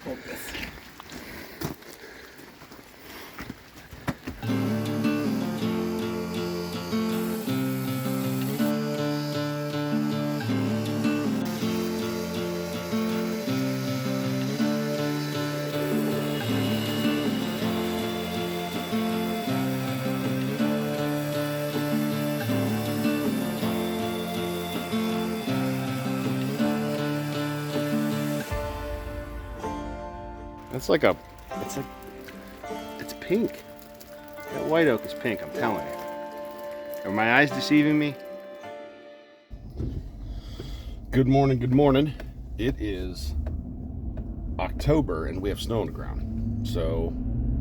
Focus. It's like it's pink. That white oak is pink, I'm telling you. Are my eyes deceiving me? Good morning, good morning. It is October and we have snow on the ground. So,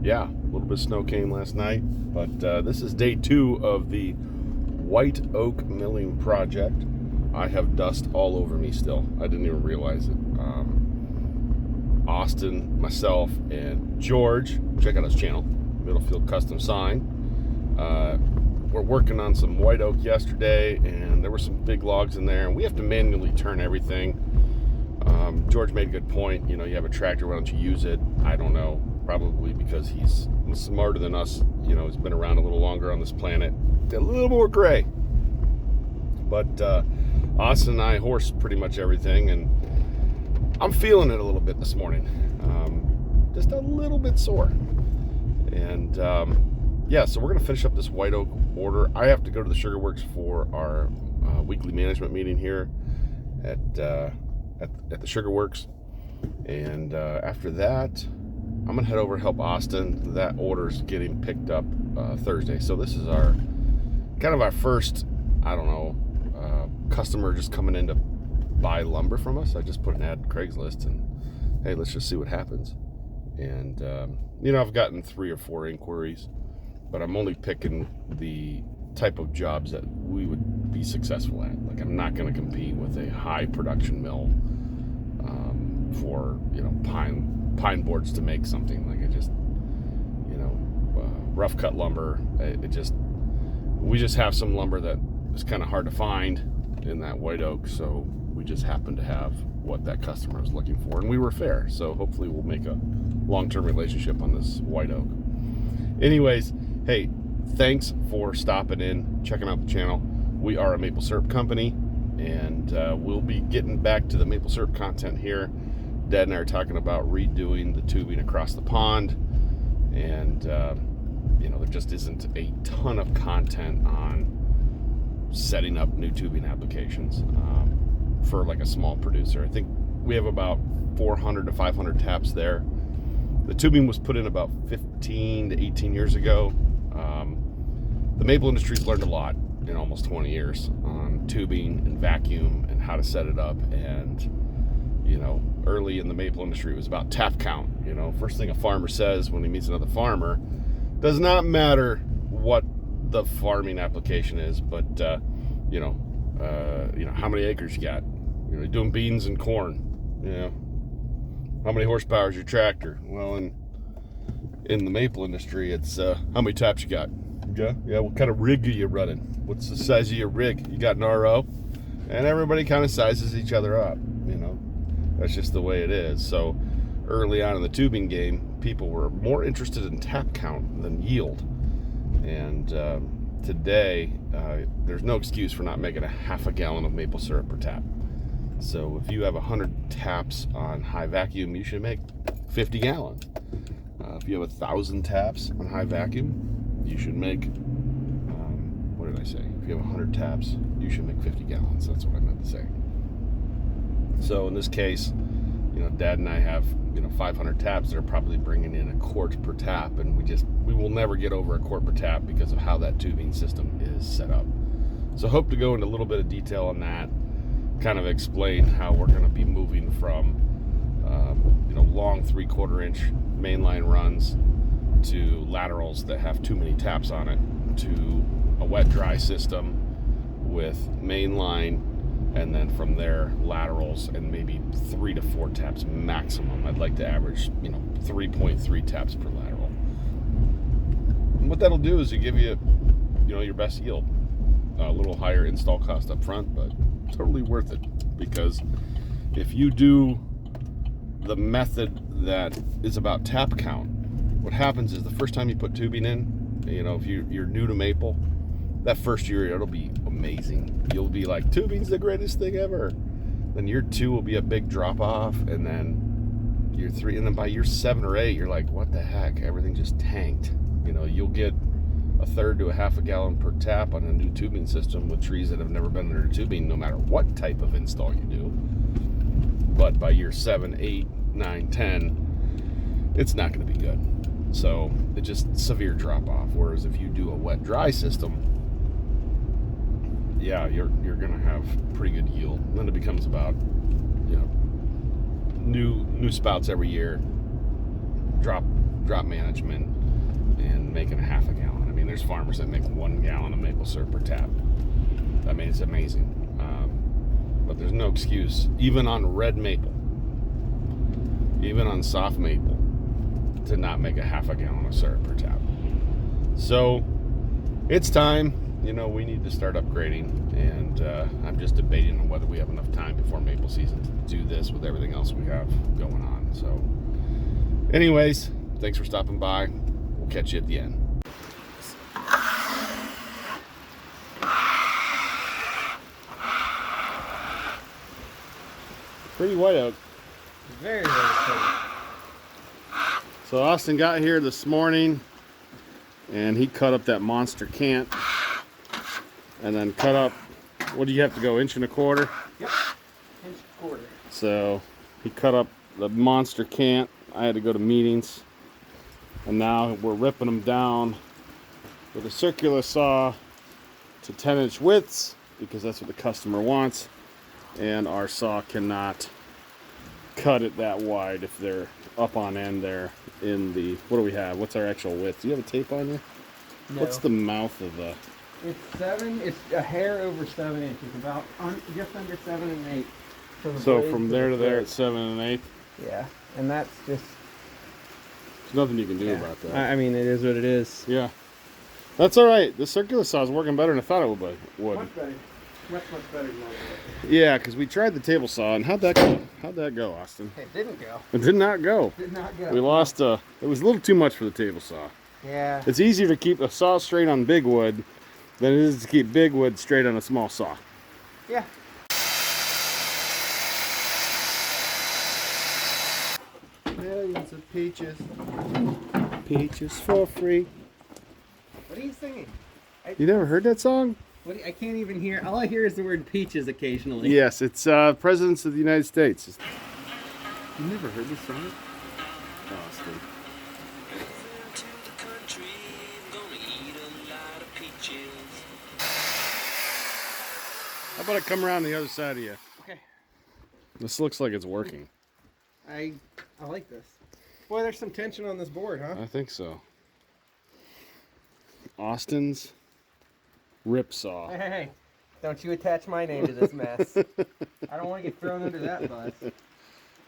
yeah, a little bit of snow came last night, but this is day 2 of the white oak milling project. I have dust all over me still. I didn't even realize it. Austin, myself, and George, check out his channel, Middlefield Custom Sign. We're working on some white oak yesterday, and there were some big logs in there, and we have to manually turn everything. George made a good point. You know, you have a tractor, why don't you use it? I don't know, probably because he's smarter than us. You know, he's been around a little longer on this planet, a little more gray. But Austin and I horse pretty much everything, and I'm feeling it a little bit this morning. Just a little bit sore. And yeah, so we're going to finish up this white oak order. I have to go to the Sugar Works for our weekly management meeting here at the Sugar Works. And after that, I'm going to head over and help Austin. That order's getting picked up Thursday. So this is our kind of our first, I don't know, customer just coming in to buy lumber from us. I just put an ad in Craigslist and hey, let's just see what happens. And you know, I've gotten 3 or 4 inquiries, but I'm only picking the type of jobs that we would be successful at. Like, I'm not going to compete with a high production mill for, you know, pine boards to make something. Like, I just, you know, rough cut lumber. We just have some lumber that is kind of hard to find in that white oak, so we just happened to have what that customer was looking for, and we were fair, so hopefully we'll make a long-term relationship on this white oak. Anyways, hey, thanks for stopping in, checking out the channel. We are a maple syrup company, and we'll be getting back to the maple syrup content here. Dad and I are talking about redoing the tubing across the pond, and you know, there just isn't a ton of content on setting up new tubing applications for like a small producer. I think we have about 400 to 500 taps there. The tubing was put in about 15 to 18 years ago. The maple industry's learned a lot in almost 20 years on tubing and vacuum and how to set it up. And, you know, early in the maple industry, it was about tap count. You know, first thing a farmer says when he meets another farmer, does not matter what the farming application is, but you know, how many acres you got? You know, you're doing beans and corn. You know, how many horsepower is your tractor? Well, in the maple industry, it's how many taps you got? Yeah. What kind of rig are you running? What's the size of your rig? You got an RO, and everybody kind of sizes each other up. You know, that's just the way it is. So early on in the tubing game, people were more interested in tap count than yield. And today, there's no excuse for not making a half a gallon of maple syrup per tap. So if you have 100 taps on high vacuum, you should make 50 gallons. If you have 1,000 taps on high vacuum, you should make, what did I say? If you have 100 taps, you should make 50 gallons. That's what I meant to say. So in this case, you know, Dad and I have, you know, 500 taps that are probably bringing in a quart per tap, and we will never get over a quart per tap because of how that tubing system is set up. So hope to go into a little bit of detail on that, kind of explain how we're going to be moving from, you know, long 3/4 inch mainline runs to laterals that have too many taps on it, to a wet dry system with mainline, and then from there laterals and maybe 3 to 4 taps maximum. I'd like to average, you know, 3.3 taps per lateral. And what that'll do is it give you, you know, your best yield. A little higher install cost up front, but totally worth it, because if you do the method that is about tap count. What happens is the first time you put tubing in, you know, if you're new to maple, that first year it'll be amazing. You'll be like, tubing's the greatest thing ever. Then year 2 will be a big drop off, and then year 3, and then by year 7 or 8, you're like, what the heck? Everything just tanked. You know, you'll get a third to a half a gallon per tap on a new tubing system with trees that have never been under tubing, no matter what type of install you do. But by year 7, 8, 9, 10, it's not going to be good. So it's just severe drop off. Whereas if you do a wet dry system, yeah, you're going to have pretty good yield. And then it becomes about, you know, new spouts every year, drop management, and making a half a gallon. I mean, there's farmers that make 1 gallon of maple syrup per tap. I mean, it's amazing. But there's no excuse, even on red maple, even on soft maple, to not make a half a gallon of syrup per tap. So it's time. You know, we need to start upgrading, and I'm just debating on whether we have enough time before maple season to do this with everything else we have going on. So anyways, thanks for stopping by. We'll catch you at the end. Pretty white out. Very, very pretty. So Austin got here this morning, and he cut up that monster cant, and then cut up, what do you have to go, 1 1/4 inch? Yep, 1 1/4 inch. So he cut up the monster cant. I had to go to meetings, and now we're ripping them down with a circular saw to 10-inch widths, because that's what the customer wants, and our saw cannot cut it that wide if they're up on end there in the, what do we have? What's our actual width? Do you have a tape on you? No. What's the mouth of the... It's a hair over 7 inches, about just under 7 1/8. So from there to there, it's 7 1/8. Yeah, and that's just... There's nothing you can do about that. I mean, it is what it is. Yeah. That's all right. The circular saw is working better than I thought it would. Much better. Much better than that. Yeah, because we tried the table saw, and how'd that go? How'd that go, Austin? It didn't go. It did not go. Did not go. We lost, it was a little too much for the table saw. Yeah. It's easier to keep a saw straight on big wood than it is to keep big wood straight on a small saw. Yeah. Millions of peaches. Peaches for free. What are you singing? You never heard that song? I can't even hear. All I hear is the word peaches occasionally. Yes, it's Presidents of the United States. You never heard this song? Austin. How about I come around the other side of you? Okay. This looks like it's working. I like this. Boy, there's some tension on this board, huh? I think so. Austin's rip saw. Hey, don't you attach my name to this mess. I don't want to get thrown under that bus.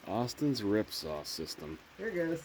Austin's rip saw system. Here it goes.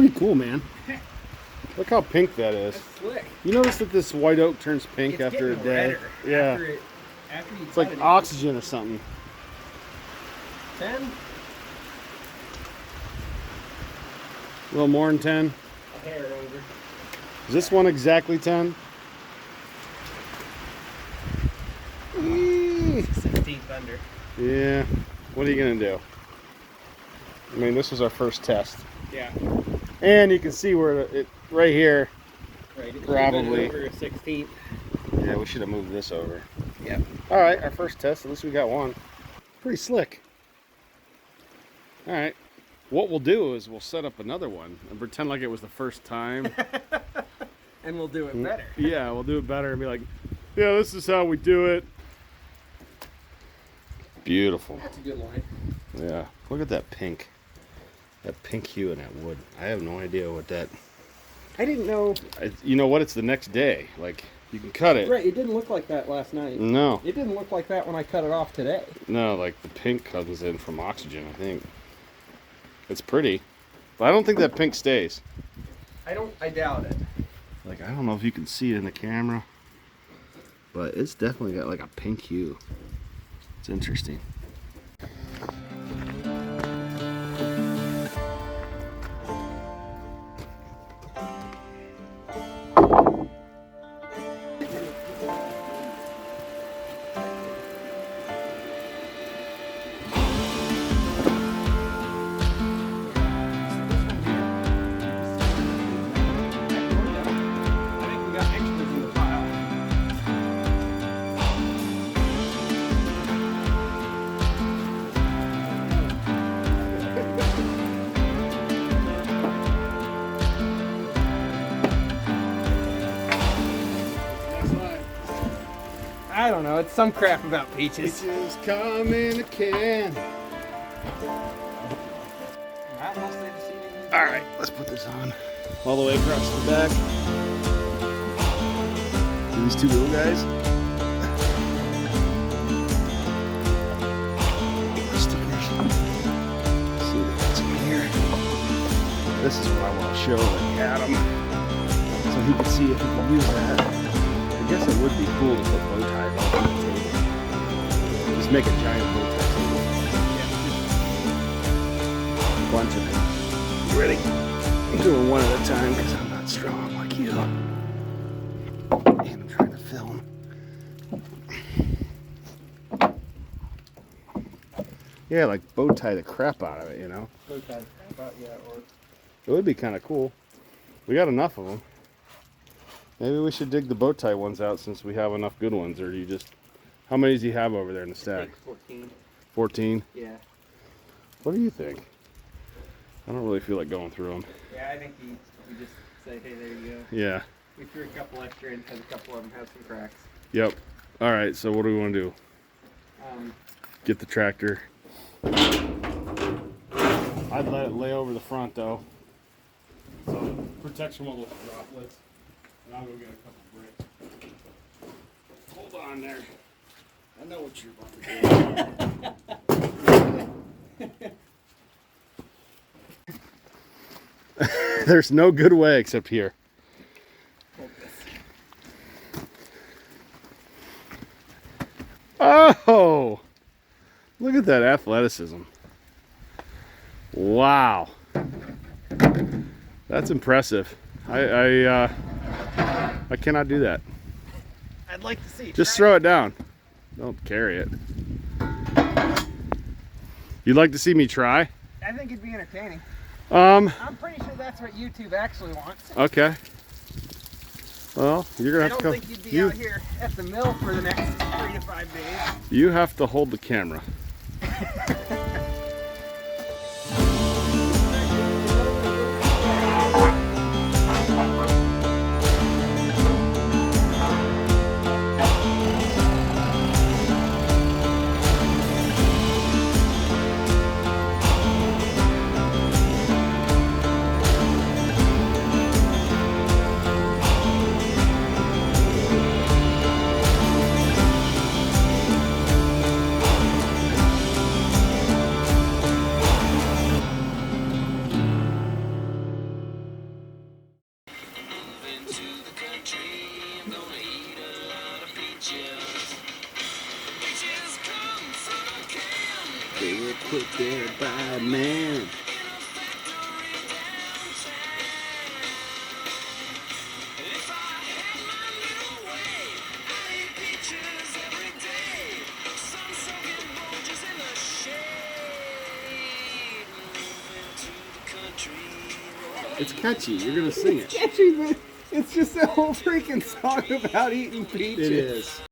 pretty cool, man. Look how pink that is. That's slick. You notice that this white oak turns pink It's after a getting day? redder Yeah. After you It's cut like it, oxygen or something. 10? A little more than 10. A hair over. Is this one exactly 10? 16th under. Yeah. What are you gonna do? I mean, this was our first test. Yeah. And you can see where it right here. Right. It Probably. over a 16th. Yeah, we should have moved this over. Yep. All right, our first test. At least we got one. Pretty slick. All right. What we'll do is we'll set up another one and pretend like it was the first time. And we'll do it better. Yeah, we'll do it better and be like, yeah, this is how we do it. Beautiful. That's a good line. Yeah. Look at that pink. That pink hue in that wood. I have no idea what that... I didn't know. You know what? It's the next day. Like, you can cut it. Right, it didn't look like that last night. No. It didn't look like that when I cut it off today. No, like the pink comes in from oxygen, I think. It's pretty. But I don't think that pink stays. I doubt it. Like, I don't know if you can see it in the camera. But it's definitely got like a pink hue. It's interesting. I don't know. It's some crap about peaches. Peaches come in a can. All right, let's put this on all the way across the back. These two little guys. Stickers. See, they got some here. This is what I want to show Adam, so he can see if he can use that. I guess it would be cool to put bow ties all on the table. Just make a giant bow tie table. Yeah. Bunch of them. You ready? I'm doing one at a time because I'm not strong like you. And I'm trying to film. Yeah, like bow tie the crap out of it, you know? Bow tie the crap out, yeah, or... It would be kind of cool. We got enough of them. Maybe we should dig the bow tie ones out since we have enough good ones, or do you just... How many do you have over there in the stack? 14. 14? Yeah. What do you think? I don't really feel like going through them. Yeah, I think we just say, hey, there you go. Yeah. We threw a couple extra in because a couple of them had some cracks. Yep. All right, so what do we want to do? Get the tractor. I'd let it lay over the front, though. So it protects from all those droplets. And I'll go get a couple bricks. Hold on there. I know what you're about to do. There's no good way except here. Oh! Look at that athleticism. Wow. That's impressive. I cannot do that. I'd like to see. Just throw it down. Don't carry it. You'd like to see me try? I think it'd be entertaining. I'm pretty sure that's what YouTube actually wants. Okay. Well, you're gonna have to come. I don't think you'd be out here at the mill for the next 3 to 5 days. You have to hold the camera. put there by man. It's catchy. You're gonna sing it. Catchy, but it's just a whole freaking song about eating peaches. It is.